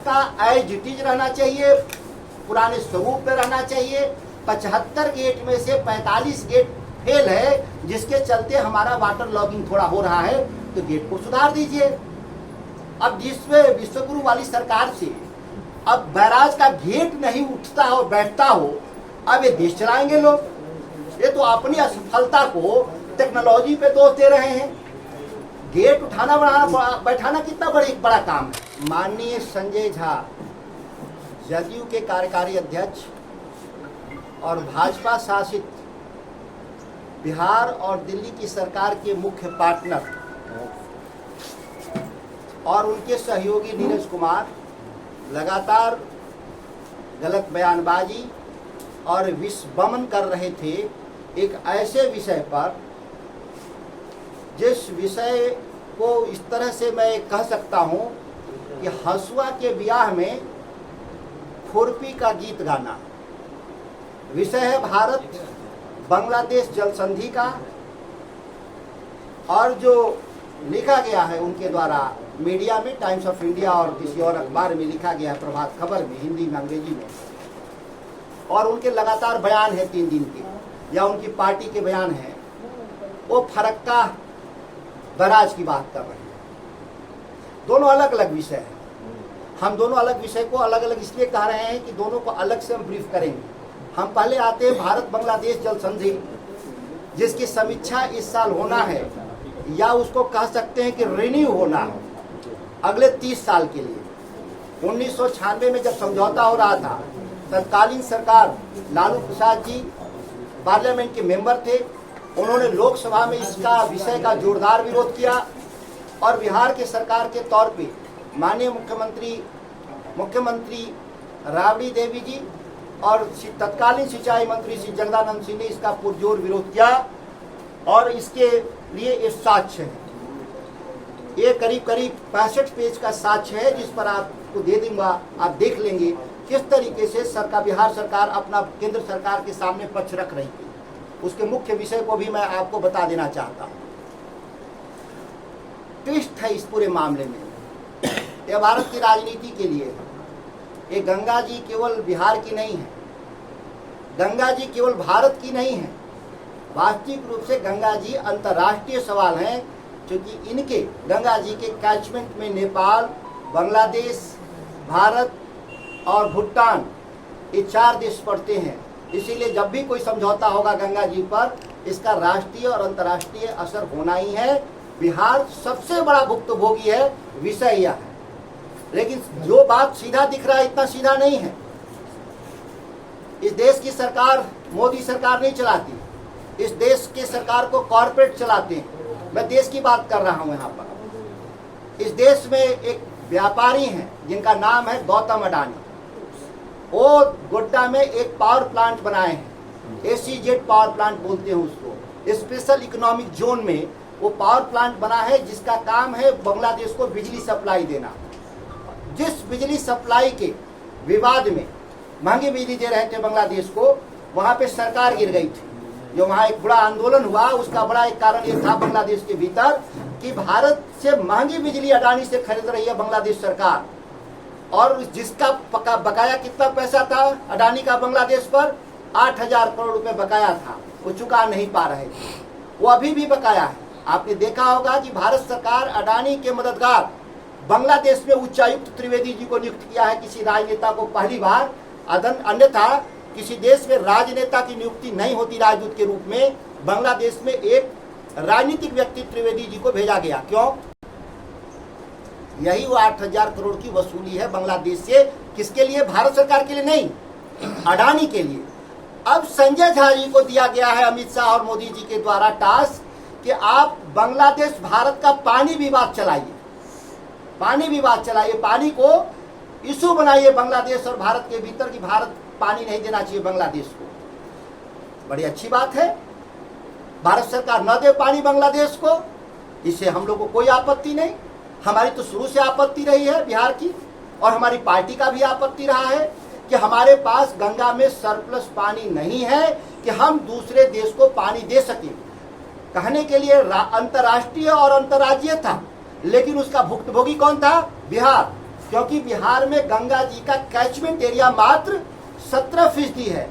का as it is रहना चाहिए, पुराने स्वरूप पे रहना चाहिए। 75 गेट में से 45 गेट फेल है, जिसके चलते हमारा वाटर लॉगिंग थोड़ा हो रहा है, तो गेट को सुधार दीजिए। अब जिसमें विश्वगुरु वाली सरकार से अब बैराज का गेट नहीं उठता हो बैठता हो, अब ये देश चलाएंगे लोग। ये तो अपनी असफलता को टेक्नोलॉजी पे दोष दे रहे हैं। गेट उठाना बैठाना कितना बड़ा काम है। माननीय संजय झा जदयू के कार्यकारी अध्यक्ष और भाजपा शासित बिहार और दिल्ली की सरकार के मुख्य पार्टनर और उनके सहयोगी नीरज कुमार लगातार गलत बयानबाजी और विषबमन कर रहे थे एक ऐसे विषय पर, जिस विषय को इस तरह से मैं कह सकता हूं कि हसुआ के ब्याह में खुरपी का गीत गाना। विषय है भारत बांग्लादेश जल संधि का, और जो लिखा गया है उनके द्वारा मीडिया में, टाइम्स ऑफ इंडिया और किसी और अखबार में लिखा गया है, प्रभात खबर में, हिंदी में, अंग्रेजी में, और उनके लगातार बयान है 3 दिन के, या उनकी पार्टी के बयान हैं, वो फरक्का बैराज की बात कर रहे हैं। दोनों अलग अलग विषय हैं। हम दोनों अलग विषय को अलग अलग इसलिए कह रहे हैं कि दोनों को अलग से हम ब्रीफ करेंगे। हम पहले आते हैं भारत बांग्लादेश जल संधि, जिसकी समीक्षा इस साल होना है, या उसको कह सकते हैं कि रिन्यू होना है अगले 30 साल के लिए। 1996 में जब समझौता हो रहा था, तत्कालीन सरकार लालू प्रसाद जी पार्लियामेंट के मेंबर थे, उन्होंने लोकसभा में इसका विषय का जोरदार विरोध किया, और बिहार के सरकार के तौर पे माननीय मुख्यमंत्री राबड़ी देवी जी और तत्कालीन सिंचाई मंत्री श्री जगदानंद सिंह ने इसका पुरजोर विरोध किया, और इसके लिए एक साक्ष्य है, ये करीब 65 पेज का साक्ष्य है, जिस पर आपको दे दूंगा, आप देख लेंगे किस तरीके से बिहार सरकार अपना केंद्र सरकार के सामने पक्ष रख रही थी। उसके मुख्य विषय को भी मैं आपको बता देना चाहता हूं। ट्विस्ट है इस पूरे मामले में, यह भारत की राजनीति के लिए है। ये गंगा जी केवल बिहार की नहीं है, गंगा जी केवल भारत की नहीं है, वास्तविक रूप से गंगा जी अंतर्राष्ट्रीय सवाल हैं, क्योंकि इनके गंगा जी के कैचमेंट में नेपाल, बांग्लादेश, भारत और भूटान, ये 4 देश पड़ते हैं। इसीलिए जब भी कोई समझौता होगा गंगा जी पर, इसका राष्ट्रीय और अंतर्राष्ट्रीय असर होना ही है। बिहार सबसे बड़ा भुक्तभोगी है, विषय यह है। लेकिन जो बात सीधा दिख रहा है, इतना सीधा नहीं है। इस देश की सरकार मोदी सरकार नहीं चलाती, इस देश के सरकार को कॉर्पोरेट चलाते हैं। मैं देश की बात कर रहा हूं यहाँ पर। इस देश में एक व्यापारी हैं जिनका नाम है गौतम अडानी। वो गोड्डा में एक पावर प्लांट बनाए हैं, एसीजेड पावर प्लांट बोलते हैं उसको। स्पेशल इकोनॉमिक जोन में वो पावर प्लांट बना है, जिसका काम है बांग्लादेश को बिजली सप्लाई देना। जिस बिजली सप्लाई के विवाद में महंगी बिजली दे रहे थे बांग्लादेश को, वहां पे सरकार गिर गई थी। जो वहां एक बड़ा आंदोलन हुआ, उसका बड़ा एक कारण ये था बांग्लादेश के भीतर कि भारत से महंगी बिजली अडानी से खरीद रही है बांग्लादेश सरकार, और जिसका बकाया कितना पैसा था अडानी का बांग्लादेश पर, 8,000 करोड़ रुपए बकाया था, वो चुका नहीं पा रहे थे। वो अभी भी बकाया है। आपने देखा होगा कि भारत सरकार अडानी के मददगार बांग्लादेश में उच्चायुक्त त्रिवेदी जी को नियुक्त किया है, किसी राजनेता को पहली बार। अन्यथा किसी देश में राजनेता की नियुक्ति नहीं होती राजदूत के रूप में। बांग्लादेश में एक राजनीतिक व्यक्ति त्रिवेदी जी को भेजा गया। क्यों? यही वो 8,000 करोड़ की वसूली है बांग्लादेश से। किसके लिए? भारत सरकार के लिए नहीं, अडानी के लिए। अब संजय झा जी को दिया गया है अमित शाह और मोदी जी के द्वारा टास्क कि आप बांग्लादेश भारत का पानी विवाद चलाइए, पानी विवाद चलाइए, पानी को इशू बनाइए बांग्लादेश और भारत के भीतर कि भारत पानी नहीं देना चाहिए बांग्लादेश को। बड़ी अच्छी बात है, भारत सरकार न दे पानी बांग्लादेश को, इससे हम लोग को कोई आपत्ति नहीं। हमारी तो शुरू से आपत्ति रही है बिहार की, और हमारी पार्टी का भी आपत्ति रहा है कि हमारे पास गंगा में सरप्लस पानी नहीं है कि हम दूसरे देश को पानी दे सकें। कहने के लिए अंतर्राष्ट्रीय और अंतर्राज्यीय था, लेकिन उसका भुक्तभोगी कौन था? बिहार। क्योंकि बिहार में गंगा जी का कैचमेंट एरिया मात्र 17% है,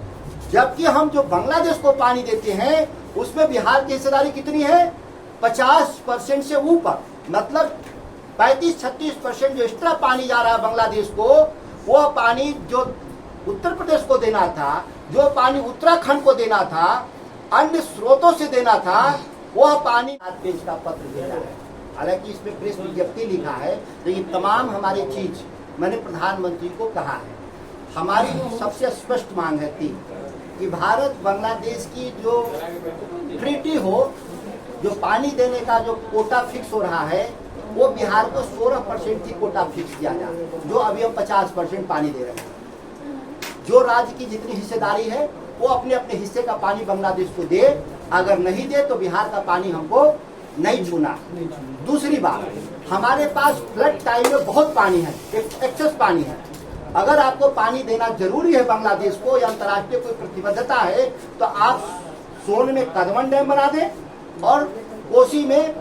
जबकि हम जो बांग्लादेश को पानी देते हैं उसमें बिहार की हिस्सेदारी कितनी है? 50% से ऊपर। मतलब 35-36% जो एक्स्ट्रा पानी जा रहा है बांग्लादेश को, वो पानी जो उत्तर प्रदेश को देना था, जो पानी उत्तराखंड को देना था, अन्य स्रोतों से देना था, वह पानी 7 पेज का पत्र भेजा है। हालांकि इसमें प्रेस विज्ञप्ति लिखा है, लेकिन तमाम हमारी चीज मैंने प्रधानमंत्री को कहा है। हमारी सबसे स्पष्ट मांग है कि भारत बांग्लादेश की जो ट्रीटी हो, जो पानी देने का जो कोटा फिक्स हो रहा है, वो बिहार को 16% की कोटा फिक्स किया जाए, जो अभी हम 50% पानी दे रहे हैं। जो राज्य की जितनी हिस्सेदारी है वो अपने अपने हिस्से का पानी बांग्लादेश को दे, अगर नहीं दे तो बिहार का पानी हमको नहीं छूना। दूसरी बात, हमारे पास फ्लड टाइम में बहुत पानी है, एक्सेस पानी है। अगर आपको पानी देना जरूरी है बांग्लादेश को, या अंतर्राष्ट्रीय कोई प्रतिबद्धता है, तो आप सोन में कदमन डैम बना दें और कोसी में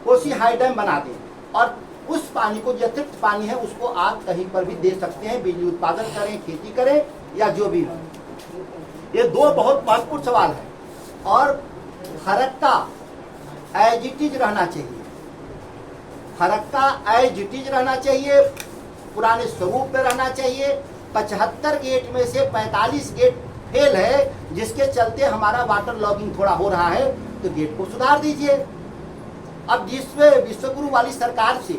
कोसी हाई डैम बना दें, और उस पानी को, जो अतिरिक्त पानी है, उसको आप कहीं पर भी दे सकते हैं, बिजली उत्पादन करें, खेती करें, या जो भी हो। ये दो बहुत महत्वपूर्ण सवाल है। और फरक्का एज इट इज रहना चाहिए, फरक्का एज इट इज रहना चाहिए, पुराने स्वरूप में रहना चाहिए। 75 गेट में से 45 गेट फेल है, जिसके चलते हमारा वाटर लॉगिंग थोड़ा हो रहा है, तो गेट को सुधार दीजिए। अब जिसमें विश्वगुरु वाली सरकार से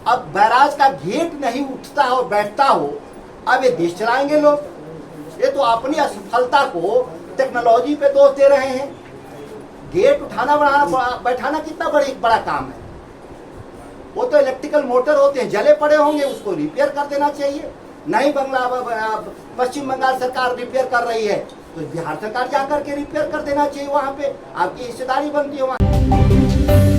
अब बैराज का गेट नहीं उठता हो, बैठता हो, अब ये देश चलाएंगे लोग। ये तो अपनी असफलता को टेक्नोलॉजी पे दोष दे रहे हैं। गेट उठाना बैठाना कितना बड़ा काम है। वो तो इलेक्ट्रिकल मोटर होते हैं, जले पड़े होंगे, उसको रिपेयर कर देना चाहिए। नहीं पश्चिम बंगाल सरकार रिपेयर कर रही है, तो बिहार सरकार जाकर के रिपेयर कर देना चाहिए। वहां पे आपकी हिस्सेदारी बनती है वहां।